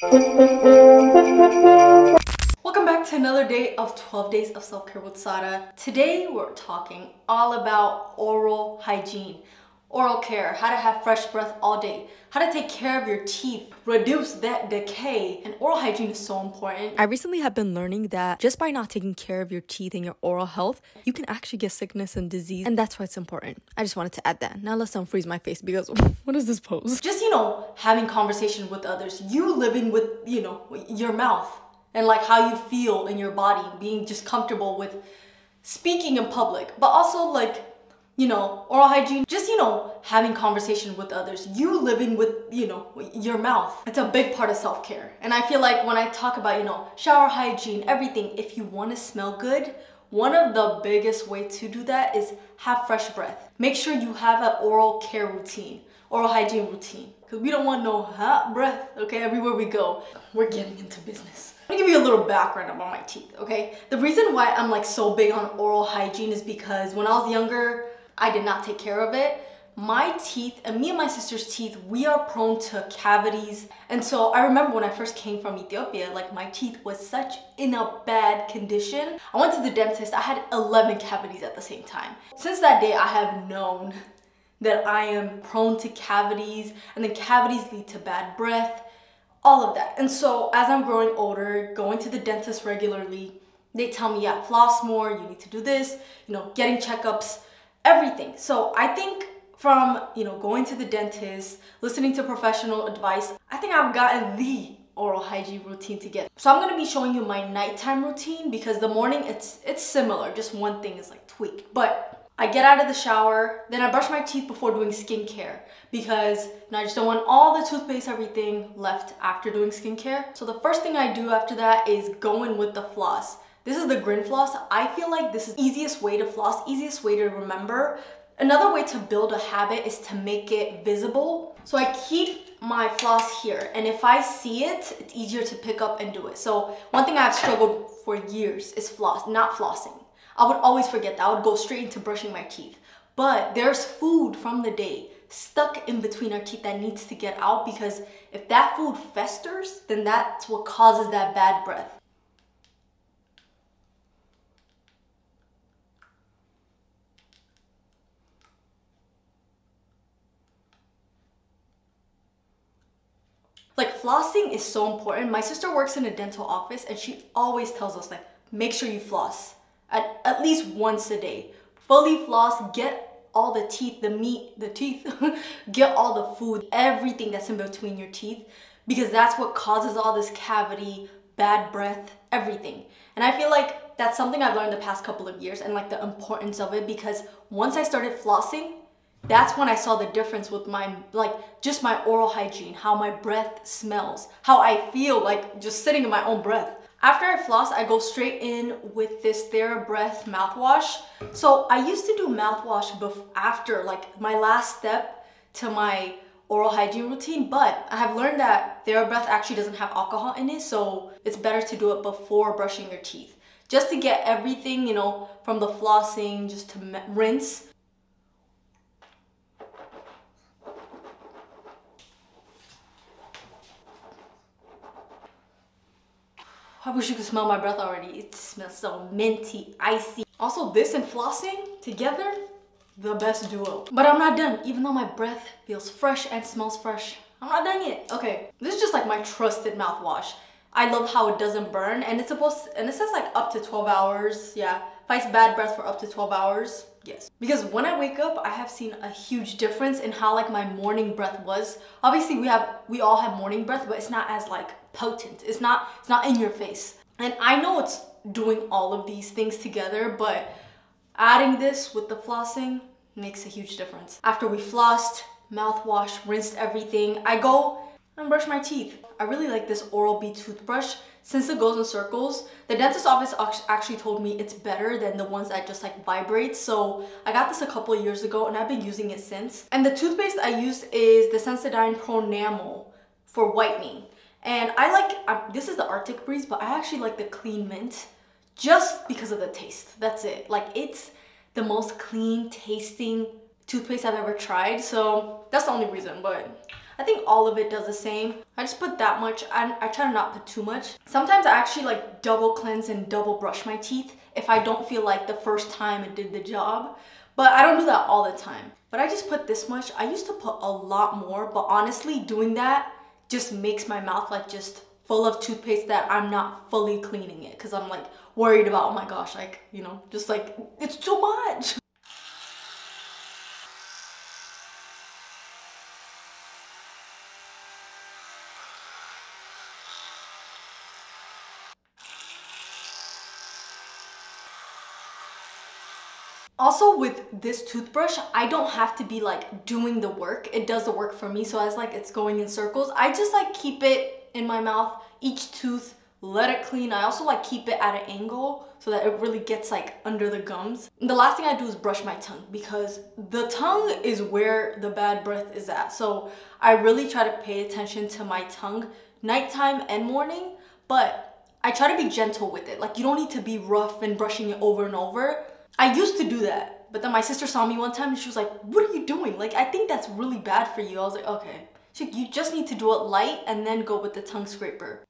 Welcome back to another day of 12 Days of Self-Care with Sada. Today we're talking all about oral hygiene, oral care, how to have fresh breath all day, how to take care of your teeth, reduce that decay, and oral hygiene is so important. I recently have been learning that just by not taking care of your teeth and your oral health, you can actually get sickness and disease, and that's why it's important. I just wanted to add that. Now let's unfreeze my face because what is this pose? Just, having conversation with others, you living with, your mouth and like how you feel in your body, being just comfortable with speaking in public, but also oral hygiene, just, having conversation with others, you living with, your mouth. It's a big part of self-care. And I feel like when I talk about, shower hygiene, everything, if you want to smell good, one of the biggest ways to do that is have fresh breath. Make sure you have an oral care routine, oral hygiene routine, because we don't want no hot breath, okay, everywhere we go. We're getting into business. Let me give you a little background about my teeth, okay? The reason why I'm so big on oral hygiene is because when I was younger, I did not take care of it. My teeth, and me and my sister's teeth, we are prone to cavities. And so I remember when I first came from Ethiopia, my teeth was such in a bad condition. I went to the dentist, I had 11 cavities at the same time. Since that day, I have known that I am prone to cavities, and then cavities lead to bad breath, all of that. And so as I'm growing older, going to the dentist regularly, they tell me, yeah, floss more, you need to do this, getting checkups, everything. So I think from, going to the dentist, listening to professional advice, I think I've gotten the oral hygiene routine together. So I'm gonna be showing you my nighttime routine because the morning it's similar, just one thing is tweaked. But I get out of the shower, then I brush my teeth before doing skincare because I just don't want all the toothpaste, everything left after doing skincare. So the first thing I do after that is go in with the floss. This is the Grin Floss. I feel like this is the easiest way to floss, easiest way to remember. Another way to build a habit is to make it visible. So I keep my floss here, and if I see it, it's easier to pick up and do it. So one thing I've struggled for years is not flossing. I would always forget that. I would go straight into brushing my teeth. But there's food from the day stuck in between our teeth that needs to get out, because if that food festers, then that's what causes that bad breath. Flossing is so important. My sister works in a dental office and she always tells us make sure you floss at least once a day. Fully floss, get all the teeth, the teeth, get all the food, everything that's in between your teeth, because that's what causes all this cavity, bad breath, everything. And I feel like that's something I've learned the past couple of years, and the importance of it, because once I started flossing, that's when I saw the difference with my, just my oral hygiene, how my breath smells, how I feel just sitting in my own breath. After I floss, I go straight in with this TheraBreath mouthwash. So I used to do mouthwash after my last step to my oral hygiene routine, but I have learned that TheraBreath actually doesn't have alcohol in it, so it's better to do it before brushing your teeth. Just to get everything, from the flossing, just to rinse. I wish you could smell my breath already. It smells so minty, icy. Also, this and flossing together, the best duo. But I'm not done. Even though my breath feels fresh and smells fresh, I'm not done yet. Okay, this is just my trusted mouthwash. I love how it doesn't burn, and it says up to 12 hours. Yeah, fights bad breath for up to 12 hours. Yes. Because when I wake up, I have seen a huge difference in how my morning breath was. Obviously, we all have morning breath, but it's not as potent. It's not in your face. And I know it's doing all of these things together, but adding this with the flossing makes a huge difference. After we flossed, mouthwash, rinsed everything, I go and brush my teeth. I really like this Oral-B toothbrush. Since it goes in circles, the dentist office actually told me it's better than the ones that just vibrate. So I got this a couple of years ago and I've been using it since. And the toothpaste I use is the Sensodyne Pronamel for whitening. And this is the Arctic Breeze, but I actually like the Clean Mint just because of the taste. That's it. It's the most clean tasting toothpaste I've ever tried. So that's the only reason, but I think all of it does the same. I just put that much. I try to not put too much. Sometimes I actually like double cleanse and double brush my teeth if I don't feel like the first time it did the job. But I don't do that all the time. But I just put this much. I used to put a lot more, but honestly doing that just makes my mouth like just full of toothpaste that I'm not fully cleaning it because I'm like worried about, oh my gosh, like, you know, just like it's too much. Also with this toothbrush, I don't have to be like doing the work. It does the work for me. So as like it's going in circles, I just like keep it in my mouth, each tooth, let it clean. I also like keep it at an angle so that it really gets like under the gums. And the last thing I do is brush my tongue because the tongue is where the bad breath is at. So I really try to pay attention to my tongue nighttime and morning, but I try to be gentle with it. Like you don't need to be rough and brushing it over and over. I used to do that, but then my sister saw me one time and she was like, what are you doing? Like, I think that's really bad for you. I was like, okay. She's like, you just need to do it light and then go with the tongue scraper.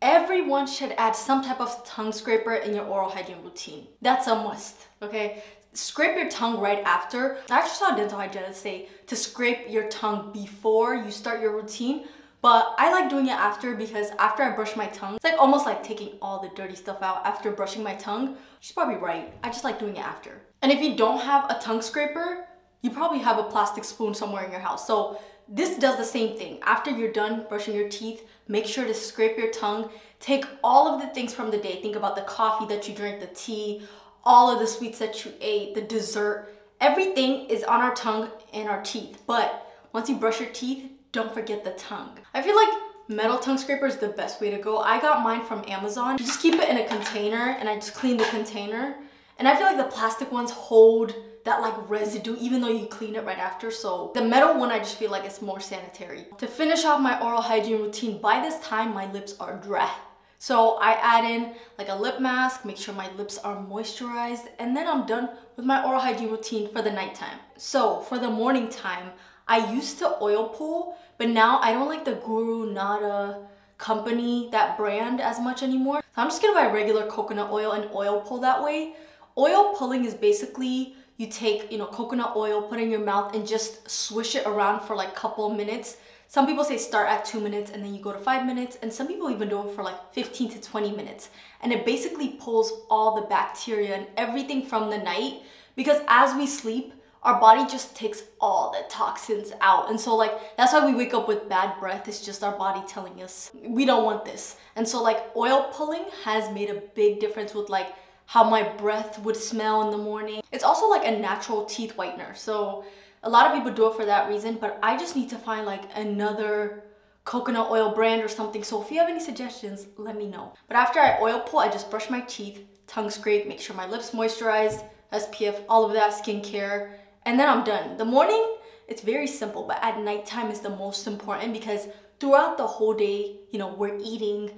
Everyone should add some type of tongue scraper in your oral hygiene routine. That's a must, okay? Scrape your tongue right after. I actually saw a dental hygienist say to scrape your tongue before you start your routine, but I like doing it after because after I brush my tongue, it's like almost like taking all the dirty stuff out after brushing my tongue. She's probably right. I just like doing it after. And if you don't have a tongue scraper, you probably have a plastic spoon somewhere in your house. So this does the same thing. After you're done brushing your teeth, make sure to scrape your tongue. Take all of the things from the day. Think about the coffee that you drank, the tea, all of the sweets that you ate, the dessert. Everything is on our tongue and our teeth. But once you brush your teeth, don't forget the tongue. I feel like metal tongue scraper is the best way to go. I got mine from Amazon. You just keep it in a container and I just clean the container. And I feel like the plastic ones hold that like residue even though you clean it right after. So the metal one, I just feel like it's more sanitary. To finish off my oral hygiene routine, by this time my lips are dry. So I add in like a lip mask, make sure my lips are moisturized, and then I'm done with my oral hygiene routine for the nighttime. So for the morning time, I used to oil pull, but now I don't like the Guru Nada company, that brand as much anymore. So I'm just gonna buy regular coconut oil and oil pull that way. Oil pulling is basically you take, you know, coconut oil, put it in your mouth and just swish it around for like a couple minutes. Some people say start at 2 minutes and then you go to 5 minutes, and some people even do it for like 15 to 20 minutes. And it basically pulls all the bacteria and everything from the night, because as we sleep, our body just takes all the toxins out. And so like, that's why we wake up with bad breath. It's just our body telling us we don't want this. And so like oil pulling has made a big difference with like how my breath would smell in the morning. It's also like a natural teeth whitener. So a lot of people do it for that reason, but I just need to find like another coconut oil brand or something. So if you have any suggestions, let me know. But after I oil pull, I just brush my teeth, tongue scrape, make sure my lips moisturized, SPF, all of that, skincare, and then I'm done. The morning, it's very simple, but at nighttime is the most important because throughout the whole day, you know, we're eating,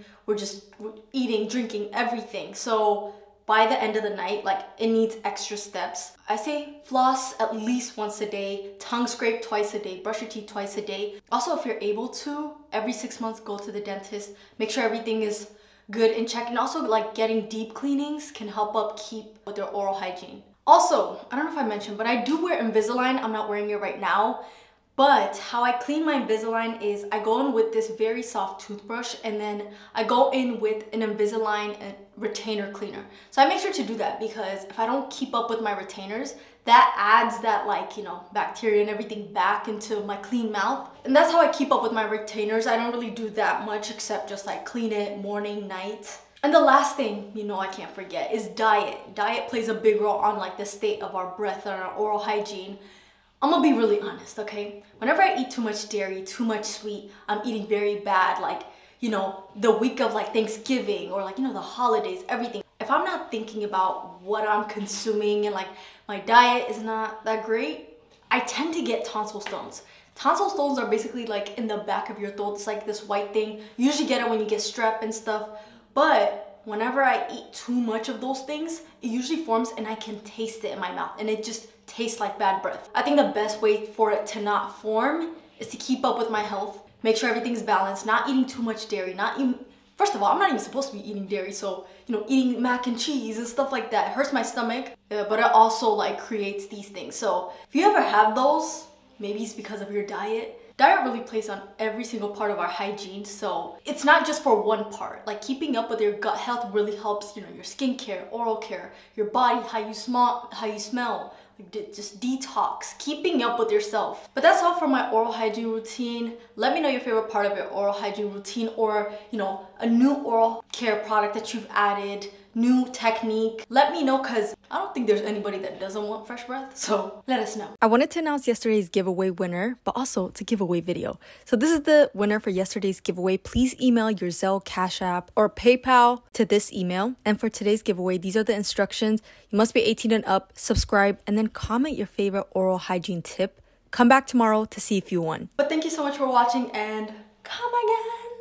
drinking, everything. So by the end of the night, like it needs extra steps. I say floss at least once a day, tongue scrape twice a day, brush your teeth twice a day. Also, if you're able to, every 6 months, go to the dentist, make sure everything is good in check. And also like getting deep cleanings can help upkeep with their oral hygiene. Also, I don't know if I mentioned, but I do wear Invisalign. I'm not wearing it right now. But how I clean my Invisalign is I go in with this very soft toothbrush and then I go in with an Invisalign retainer cleaner. So I make sure to do that because if I don't keep up with my retainers, that adds that like, you know, bacteria and everything back into my clean mouth. And that's how I keep up with my retainers. I don't really do that much except just like clean it morning, night. And the last thing, you know, I can't forget is diet. Diet plays a big role on like the state of our breath and our oral hygiene. I'm gonna be really honest, okay? Whenever I eat too much dairy, too much sweet, I'm eating very bad. Like, you know, the week of like Thanksgiving or like, you know, the holidays, everything. If I'm not thinking about what I'm consuming and like my diet is not that great, I tend to get tonsil stones. Tonsil stones are basically like in the back of your throat. It's like this white thing. You usually get it when you get strep and stuff. But whenever I eat too much of those things, it usually forms and I can taste it in my mouth and it just tastes like bad breath. I think the best way for it to not form is to keep up with my health, make sure everything's balanced, not eating too much dairy, first of all, I'm not even supposed to be eating dairy, so, you know, eating mac and cheese and stuff like that, it hurts my stomach, but it also like creates these things. So if you ever have those, maybe it's because of your diet. Diet really plays on every single part of our hygiene, so it's not just for one part. Like keeping up with your gut health really helps, you know, your skincare, oral care, your body, how you smell, like just detox, keeping up with yourself. But that's all for my oral hygiene routine. Let me know your favorite part of your oral hygiene routine, or, you know, a new oral care product that you've added, new technique. Let me know, because I don't think there's anybody that doesn't want fresh breath, so let us know. I wanted to announce yesterday's giveaway winner, but also it's a giveaway video. So this is the winner for yesterday's giveaway. Please email your Zelle, Cash App, or PayPal to this email. And for today's giveaway, these are the instructions. You must be 18 and up, subscribe, and then comment your favorite oral hygiene tip. Come back tomorrow to see if you won. But thank you so much for watching, and come again.